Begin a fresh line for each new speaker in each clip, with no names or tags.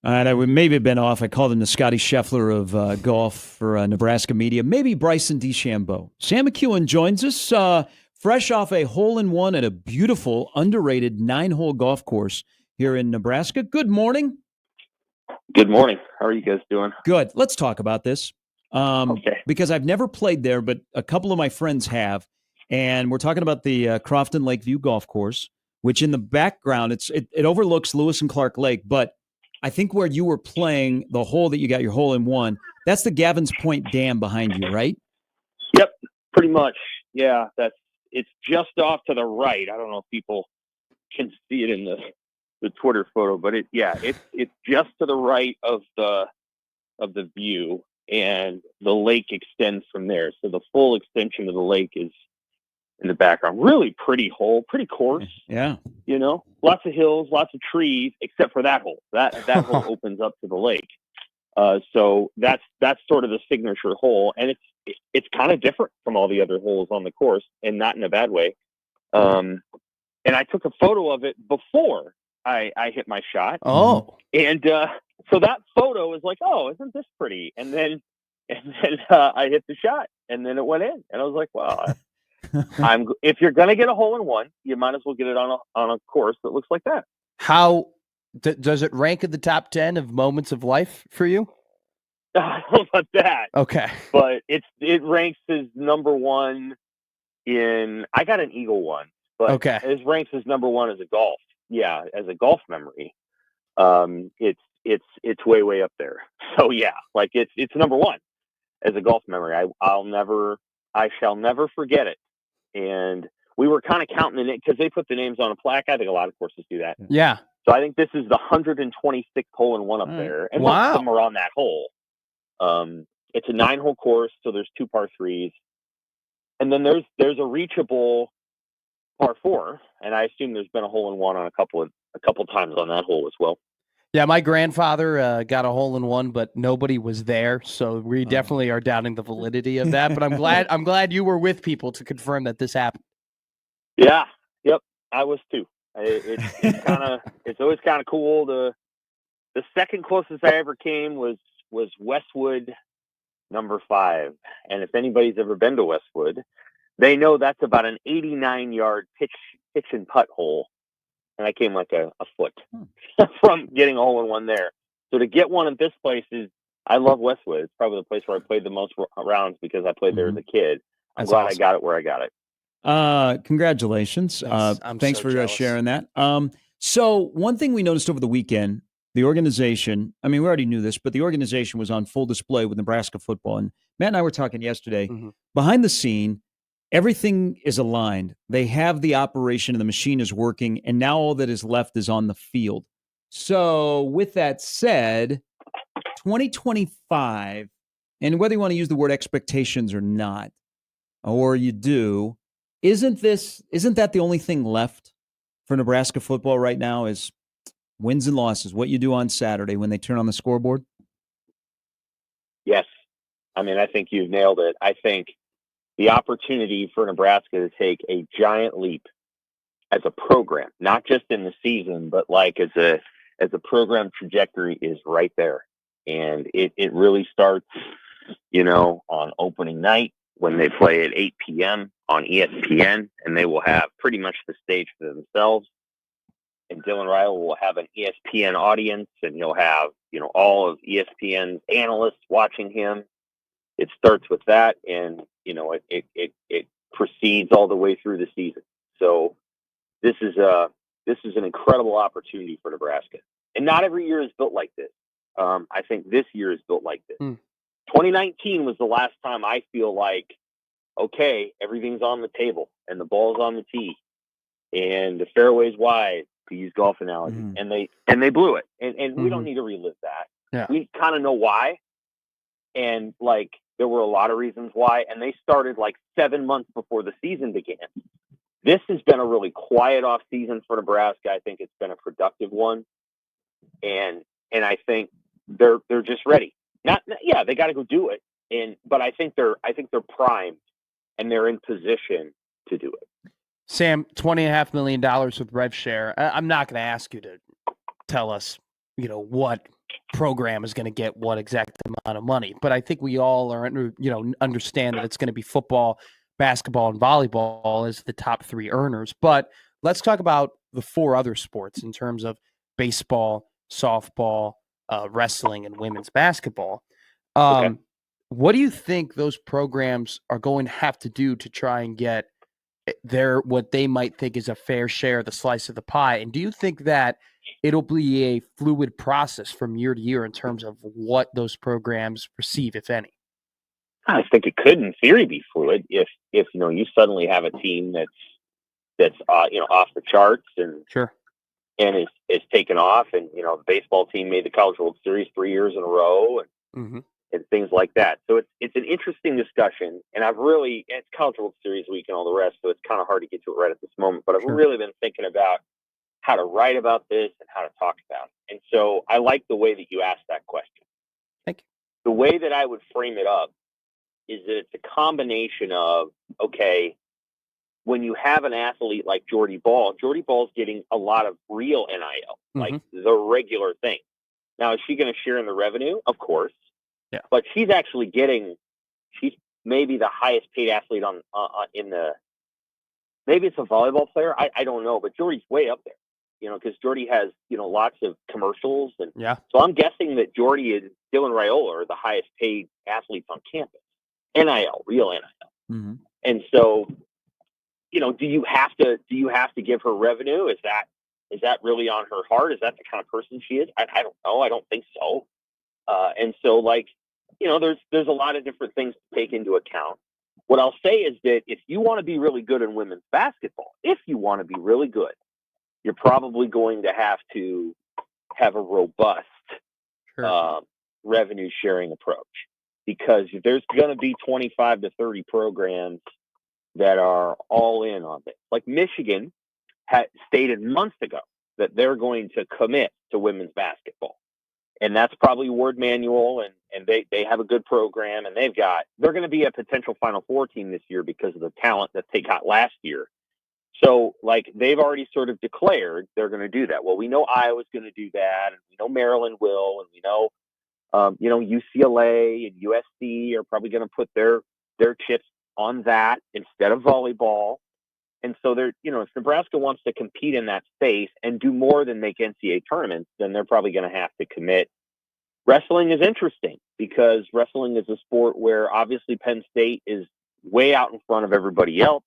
And I would maybe have been off. I called him the Scotty Scheffler of golf for Nebraska media. Maybe Bryson DeChambeau. Sam McKewon joins us fresh off a hole-in-one at a beautiful, underrated 9-hole golf course here in Nebraska. Good morning.
Good morning. How are you guys doing?
Good. Let's talk about this.
Okay.
Because I've never played there, but a couple of my friends have. And we're talking about the Crofton Lakeview Golf Course, which in the background, it overlooks Lewis and Clark Lake. But I think where you were playing, the hole that you got your hole-in-one, that's the Gavin's Point Dam behind you, right?
Yep, pretty much. Yeah, it's just off to the right. I don't know if people can see it in the Twitter photo, but it's just to the right of the view, and the lake extends from there. So the full extension of the lake is in the background. Really pretty hole, pretty course.
Yeah.
You know, lots of hills, lots of trees, except for that hole. That hole opens up to the lake. So that's sort of the signature hole, and it's kind of different from all the other holes on the course, and not in a bad way. And I took a photo of it before I hit my shot.
Oh,
and so that photo is like, oh, isn't this pretty? And then I hit the shot, and then it went in, and I was like, wow. If you're gonna get a hole-in-one, you might as well get it on a course that looks like that.
How does it rank in the top 10 of moments of life for you?
I don't know about that.
Okay,
but it ranks as number one in. I got an Eagle one, but
okay,
it ranks as number one as a golf. Yeah, as a golf memory, it's way up there. So yeah, like it's number one as a golf memory. I shall never forget it. And we were kind of counting it because they put the names on a plaque. I think a lot of courses do that.
yeah.
So I think this is the 126th hole-in-one up there, and most of them are on that hole. It's a 9-hole course, so there's 2 par 3s, and then there's a reachable par 4, and I assume there's been a hole-in-one on a couple times on that hole as well.
Yeah, my grandfather got a hole-in-one, but nobody was there, so we definitely are doubting the validity of that. But I'm glad you were with people to confirm that this happened.
Yeah, yep, I was too. It's always kind of cool. The second closest I ever came was Westwood, number 5, and if anybody's ever been to Westwood, they know that's about an 89-yard pitch and putt hole. And I came like a foot from getting a hole-in-one there. So to get one at this place I love Westwood. It's probably the place where I played the most rounds because I played there as a kid. I'm glad awesome. I got it where I got it.
Congratulations. Thanks
so
for sharing that. So one thing we noticed over the weekend, the organization, I mean, we already knew this, but the organization was on full display with Nebraska football. And Matt and I were talking yesterday, behind the scene, everything is aligned. They have the operation and the machine is working, and now all that is left is on the field. So with that said, 2025, and whether you want to use the word expectations or not, or you do, isn't that the only thing left for Nebraska football right now is wins and losses, what you do on Saturday when they turn on the scoreboard?
Yes. I mean, I think you've nailed it. I think the opportunity for Nebraska to take a giant leap as a program, not just in the season, but like as a program trajectory is right there. And it really starts, on opening night when they play at 8 p.m. on ESPN, and they will have pretty much the stage for themselves. And Dylan Riley will have an ESPN audience, and you'll have, all of ESPN's analysts watching him. It starts with that, and it proceeds all the way through the season. So this is an incredible opportunity for Nebraska, and not every year is built like this. I think this year is built like this. 2019 was the last time I feel like, okay, everything's on the table and the ball's on the tee and the fairway's wide, to use golf analogy, and they blew it, and we don't need to relive that.
Yeah.
We kind of know why, and like. There were a lot of reasons why, and they started like 7 months before the season began. This has been a really quiet off season for Nebraska. I think it's been a productive one, and I think they're just ready. They got to go do it, but I think they're primed and they're in position to do it.
Sam, $20.5 million with rev share. I'm not going to ask you to tell us, what program is going to get what exact amount of money. But I think we all are understand that it's going to be football, basketball, and volleyball as the top three earners. But let's talk about the four other sports in terms of baseball, softball, wrestling, and women's basketball.
Okay.
What do you think those programs are going to have to do to try and get what they might think is a fair share of the slice of the pie? And do you think that it'll be a fluid process from year to year in terms of what those programs receive, if any?
I think it could, in theory, be fluid if you suddenly have a team that's off the charts and
Sure.
and is taken off, and the baseball team made the College World Series 3 years in a row, and things like that. So it's an interesting discussion, and it's College World Series week and all the rest, so it's kind of hard to get to it right at this moment. But I've really been thinking about how to write about this and how to talk about it. And so I like the way that you asked that question.
Thank you.
The way that I would frame it up is that it's a combination of, okay, when you have an athlete like Jordy Ball's getting a lot of real NIL, like the regular thing. Now, is she going to share in the revenue? Of course.
Yeah.
But she's actually she's maybe the highest paid athlete maybe it's a volleyball player. I don't know, but Jordy's way up there, because Jordy has, lots of commercials. And so I'm guessing that Jordy and Dylan Raiola are the highest paid athletes on campus. NIL, real NIL. And so, do you have to give her revenue? Is that really on her heart? Is that the kind of person she is? I don't know. I don't think so. And so, there's a lot of different things to take into account. What I'll say is that if you want to be really good in women's basketball, you're probably going to have a robust revenue sharing approach, because there's going to be 25 to 30 programs that are all in on this. Like Michigan had stated months ago that they're going to commit to women's basketball. And that's probably Ward Manual, and they have a good program, and they're going to be a potential Final Four team this year because of the talent that they got last year. So, they've already sort of declared they're going to do that. Well, we know Iowa's going to do that, and we know Maryland will, and we know, UCLA and USC are probably going to put their chips on that instead of volleyball. And so if Nebraska wants to compete in that space and do more than make NCAA tournaments, then they're probably going to have to commit. Wrestling is interesting because wrestling is a sport where obviously Penn State is way out in front of everybody else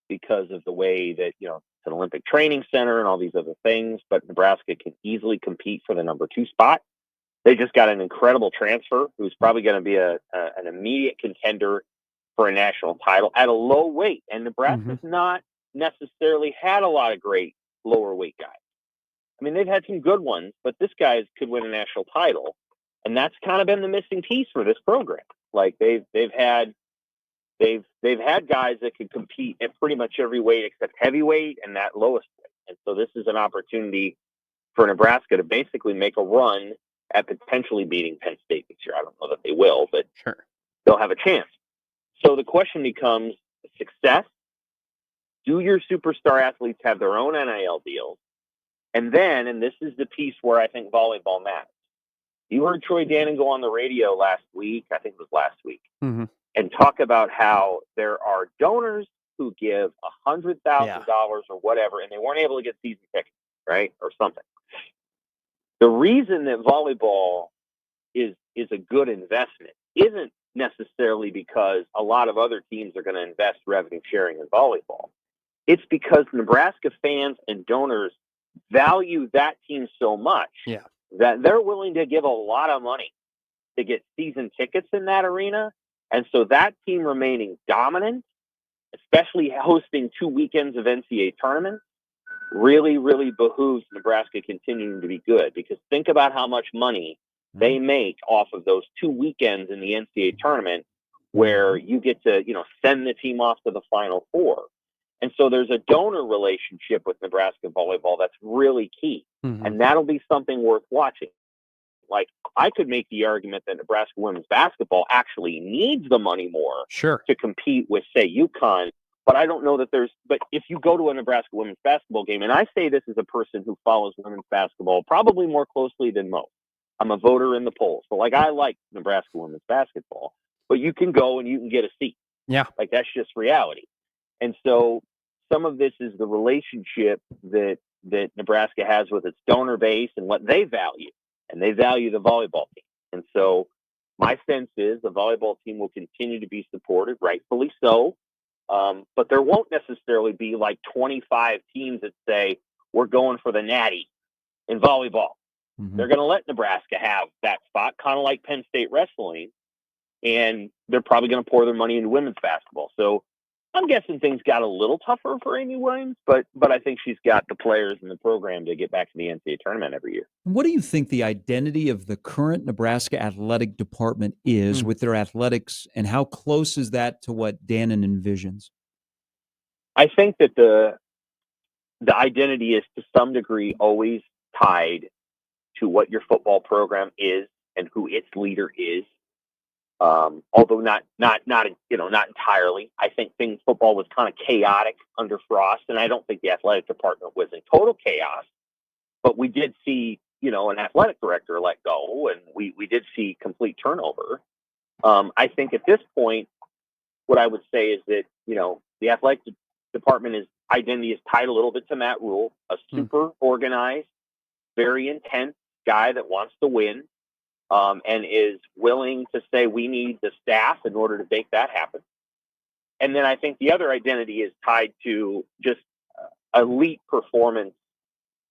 because of the way that, it's an Olympic training center and all these other things, but Nebraska can easily compete for the number 2 spot. They just got an incredible transfer who's probably going to be an immediate contender for a national title at a low weight. And Nebraska's not necessarily had a lot of great lower weight guys. I mean, they've had some good ones, but this guy could win a national title. And that's kind of been the missing piece for this program. They've had guys that could compete at pretty much every weight except heavyweight and that lowest weight. And so this is an opportunity for Nebraska to basically make a run at potentially beating Penn State this year. I don't know that they will, but they'll have a chance. So the question becomes success. Do your superstar athletes have their own NIL deals? And then, and this is the piece where I think volleyball matters. You heard Troy Dannon go on the radio last week, and talk about how there are donors who give $100,000 or whatever, and they weren't able to get season tickets, right? Or something. The reason that volleyball is a good investment isn't necessarily because a lot of other teams are going to invest revenue sharing in volleyball. It's because Nebraska fans and donors value that team so much that they're willing to give a lot of money to get season tickets in that arena. And so that team remaining dominant, especially hosting 2 weekends of NCAA tournaments, really, really behooves Nebraska continuing to be good, because think about how much money they make off of those 2 weekends in the NCAA tournament where you get to, send the team off to the Final Four. And so there's a donor relationship with Nebraska volleyball that's really key. And that'll be something worth watching. I could make the argument that Nebraska women's basketball actually needs the money more to compete with, say, UConn. But I don't know that but if you go to a Nebraska women's basketball game, and I say this as a person who follows women's basketball probably more closely than most, I'm a voter in the polls. So, like, I like Nebraska women's basketball, but you can go and you can get a seat.
Yeah.
Like, that's just reality. And so some of this is the relationship that Nebraska has with its donor base and what they value. And they value the volleyball team. And so my sense is the volleyball team will continue to be supported, rightfully so. But there won't necessarily be like 25 teams that say, we're going for the natty in volleyball. Mm-hmm. They're going to let Nebraska have that spot, kind of like Penn State wrestling, and they're probably going to pour their money into women's basketball. So I'm guessing things got a little tougher for Amy Williams, but I think she's got the players and the program to get back to the NCAA tournament every year.
What do you think the identity of the current Nebraska athletic department is with their athletics, and how close is that to what Dannon envisions?
I think that the identity is to some degree always tied to what your football program is and who its leader is. Although not entirely. I think football was kind of chaotic under Frost, and I don't think the athletic department was in total chaos. But we did see, an athletic director let go, and we did see complete turnover. I think at this point, what I would say is that the athletic department identity is tied a little bit to Matt Rule, a super organized, very intense guy that wants to win. And is willing to say we need the staff in order to make that happen. And then I think the other identity is tied to just elite performance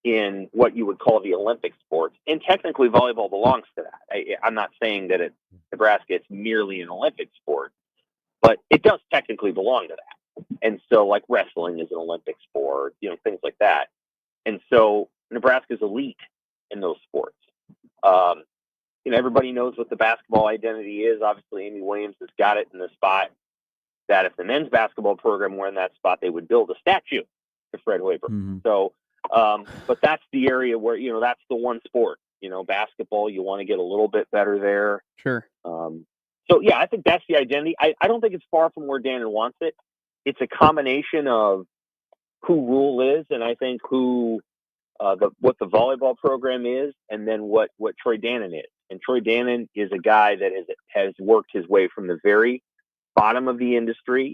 in what you would call the Olympic sports. And technically volleyball belongs to that. I'm not saying that at Nebraska it's merely an Olympic sport, but it does technically belong to that. And so like wrestling is an Olympic sport, things like that. And so Nebraska's elite in those sports. Everybody knows what the basketball identity is. Obviously, Amy Williams has got it in the spot that if the men's basketball program were in that spot, they would build a statue to Fred Hoiberg. Mm-hmm. So, but that's the area where, that's the one sport, basketball, you want to get a little bit better there.
Sure.
So, yeah, I think that's the identity. I don't think it's far from where Dannon wants it. It's a combination of who Rule is and I think who what the volleyball program is and then what Troy Dannon is. And Troy Dannon is a guy that has worked his way from the very bottom of the industry,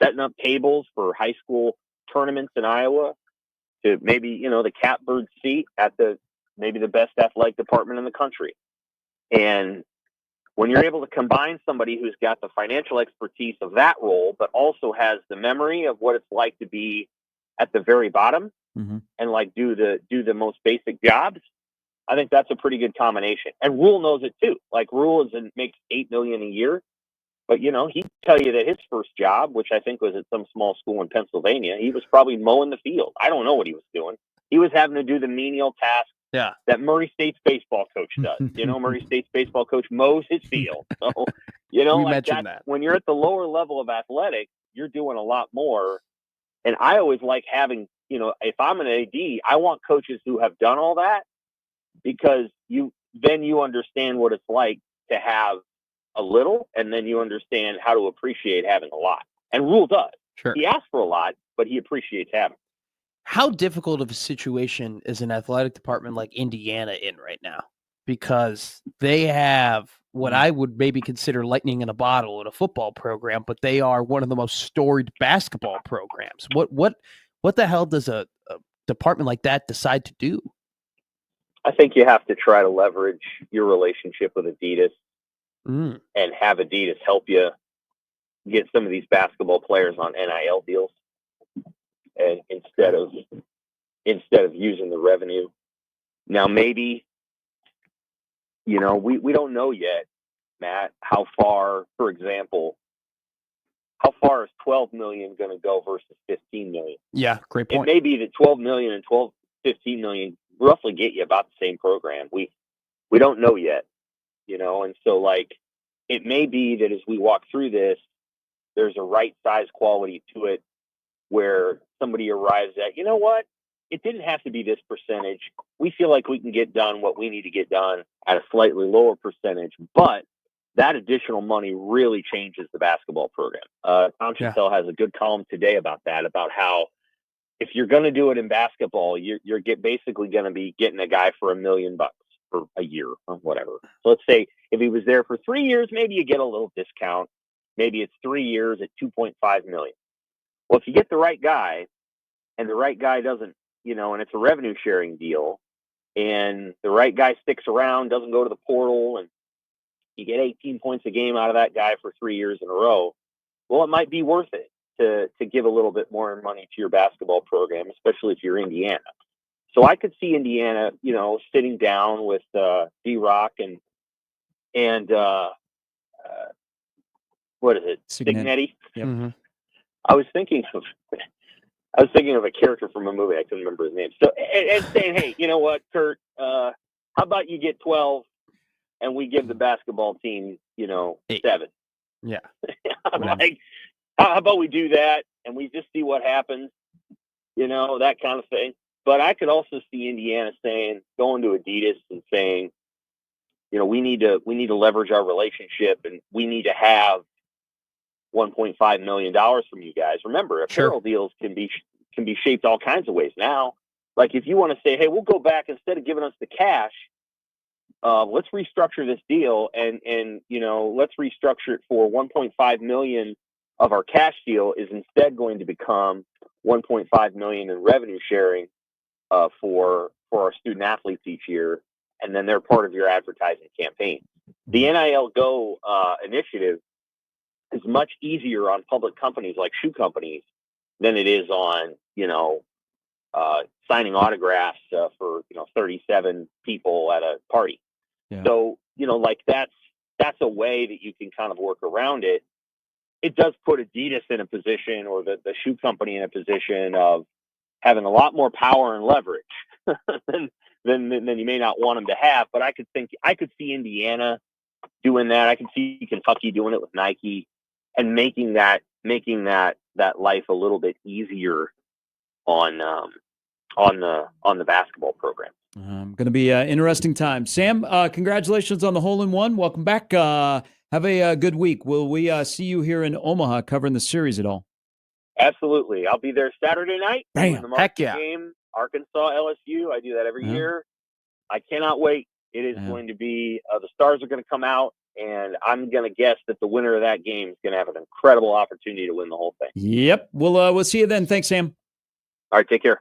setting up tables for high school tournaments in Iowa to maybe, the catbird seat at maybe the best athletic department in the country. And when you're able to combine somebody who's got the financial expertise of that role, but also has the memory of what it's like to be at the very bottom mm-hmm. and like do the most basic jobs, I think that's a pretty good combination. And Rule knows it too. Like Rule makes $8 million a year, but he'd tell you that his first job, which I think was at some small school in Pennsylvania, he was probably mowing the field. I don't know what he was doing. He was having to do the menial task that Murray State's baseball coach does. Murray State's baseball coach mows his field. So,
we mentioned that.
When you're at the lower level of athletics, you're doing a lot more. And I always like having, if I'm an AD, I want coaches who have done all that. Because you understand what it's like to have a little, and then you understand how to appreciate having a lot. And Rule does.
Sure.
He asks for a lot, but he appreciates having.
How difficult of a situation is an athletic department like Indiana in right now? Because they have what I would maybe consider lightning in a bottle in a football program, but they are one of the most storied basketball programs. What the hell does a department like that decide to do?
I think you have to try to leverage your relationship with Adidas and have Adidas help you get some of these basketball players on NIL deals, and instead of using the revenue. Now, maybe, we don't know yet, Matt, how far, for example, how far is $12 million going to go versus $15 million?
Yeah, great point.
It may be that $12 million and $15 million roughly get you about the same program. We don't know yet, and so like it may be that as we walk through this, there's a right size quality to it where somebody arrives at, what? It didn't have to be this percentage. We feel like we can get done what we need to get done at a slightly lower percentage, but that additional money really changes the basketball program. Tom Chattel has a good column today about that, about how if you're going to do it in basketball, you're basically going to be getting a guy for $1 million for a whatever. So let's say if he was there for 3 years, maybe you get a little discount. Maybe it's 3 years at $2.5 million. Well, if you get the right guy, and the right guy doesn't, and it's a revenue sharing deal, and the right guy sticks around, doesn't go to the portal, and you get 18 points a game out of that guy for 3 years in a row, well, it might be worth it to give a little bit more money to your basketball program, especially if you're Indiana. So I could see Indiana, sitting down with D-Rock and what is it, Signetti?
Yep.
Mm-hmm.
I was thinking of a character from a movie. I couldn't remember his name. So and saying, hey, you know what, Kurt? How about you get 12, and we give the basketball team, 7.
Yeah.
I'm like, how about we do that, and we just see what happens, that kind of thing. But I could also see Indiana going to Adidas and saying, we need to leverage our relationship, and we need to have $1.5 million from you guys. Remember, apparel deals can be shaped all kinds of ways now. Like if you want to say, hey, we'll go back, instead of giving us the cash, let's restructure this deal, and let's restructure it for $1.5 million of our cash deal is instead going to become $1.5 million in revenue sharing for our student athletes each year, and then they're part of your advertising campaign. The NIL Go initiative is much easier on public companies like shoe companies than it is on signing autographs for 37 people at a party. Yeah. So that's a way that you can kind of work around it. It does put Adidas in a position, or the shoe company in a position of having a lot more power and leverage than you may not want them to have. But I could see Indiana doing that. I could see Kentucky doing it with Nike, and making that life a little bit easier on the basketball program.
Going to be an interesting time. Sam, congratulations on the hole-in-one. Welcome back. Have a good week. Will we see you here in Omaha covering the series at all?
Absolutely. I'll be there Saturday night.
Bam.
The March game, Arkansas LSU. I do that every year. I cannot wait. It is going to be the stars are going to come out, and I'm going to guess that the winner of that game is going to have an incredible opportunity to win the whole thing.
Yep. We'll see you then. Thanks, Sam.
All right. Take care.